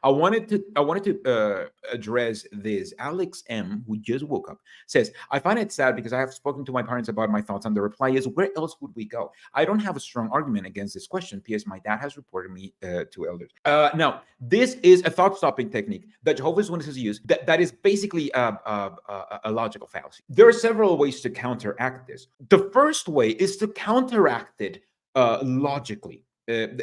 I wanted to address this. Alex M, who just woke up, says, I find it sad because I have spoken to my parents about my thoughts, and the reply is, where else would we go? I don't have a strong argument against this question. P.S. My dad has reported me to elders. Now, this is a thought stopping technique that Jehovah's Witnesses use that is basically a logical fallacy. There are several ways to counteract this. The first way is to counteract it logically.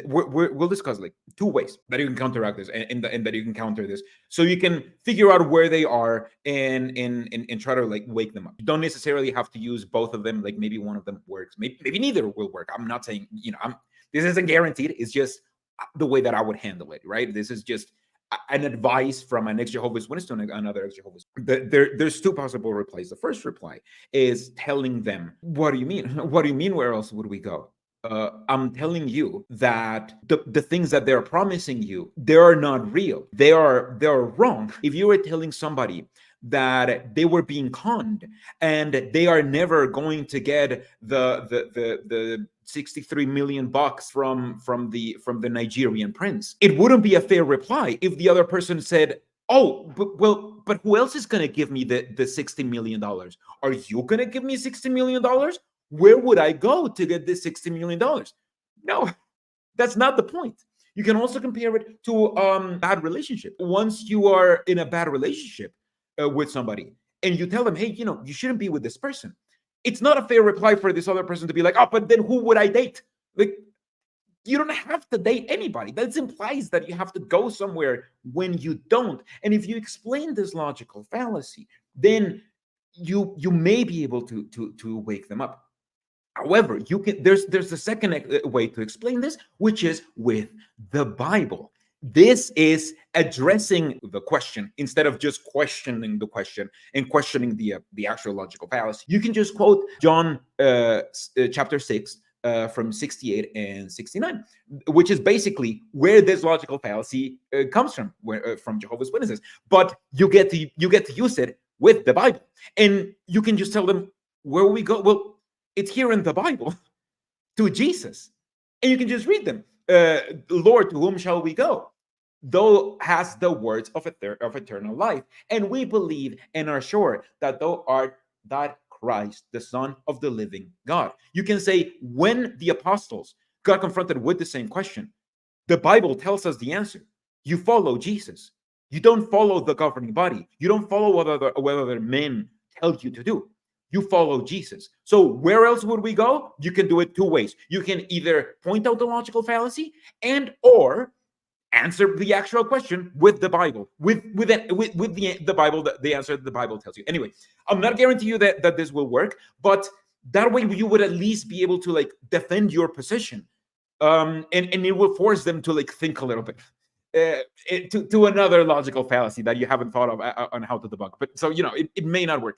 We'll discuss like two ways that you can counteract this, and that you can counter this, so you can figure out where they are and try to like wake them up. You don't necessarily have to use both of them. Like maybe one of them works, maybe neither will work. I'm not saying, this isn't guaranteed. It's just the way that I would handle it. Right? This is just an advice from an ex-Jehovah's Witness to another ex-Jehovah's. There's two possible replies. The first reply is telling them, "What do you mean? What do you mean? Where else would we go? I'm telling you that the things that they're promising you, they are not real. They're wrong. If you were telling somebody that they were being conned and they are never going to get the 63 million bucks from the Nigerian prince, it wouldn't be a fair reply if the other person said, oh, but who else is going to give me the $60 million? Are you going to give me $60 million? Where would I go to get this $60 million? No, that's not the point. You can also compare it to bad relationship. Once you are in a bad relationship with somebody and you tell them, hey, you shouldn't be with this person, it's not a fair reply for this other person to be like, oh, but then who would I date? Like, you don't have to date anybody. That implies that you have to go somewhere when you don't. And if you explain this logical fallacy, then you may be able to wake them up. However, there's a second way to explain this, which is with the Bible. This is addressing the question instead of just questioning the question and questioning the actual logical fallacy. You can just quote John chapter 6 from 68 and 69, which is basically where this logical fallacy comes from, from Jehovah's Witnesses. But you get to use it with the Bible, and you can just tell them, where we go. Well, it's here in the Bible to Jesus. And you can just read them. Lord, to whom shall we go? Thou hast the words of eternal life. And we believe and are sure that thou art that Christ, the Son of the living God. You can say, when the apostles got confronted with the same question, the Bible tells us the answer. You follow Jesus. You don't follow the governing body. You don't follow what other men tell you to do. You follow Jesus. So where else would we go? You can do it two ways. You can either point out the logical fallacy and or answer the actual question with the Bible, with the Bible, the answer that the Bible tells you. Anyway, I'm not guaranteeing you that this will work, but that way you would at least be able to like defend your position, and it will force them to like think a little bit. To another logical fallacy that you haven't thought of on how to debunk. But so, it may not work.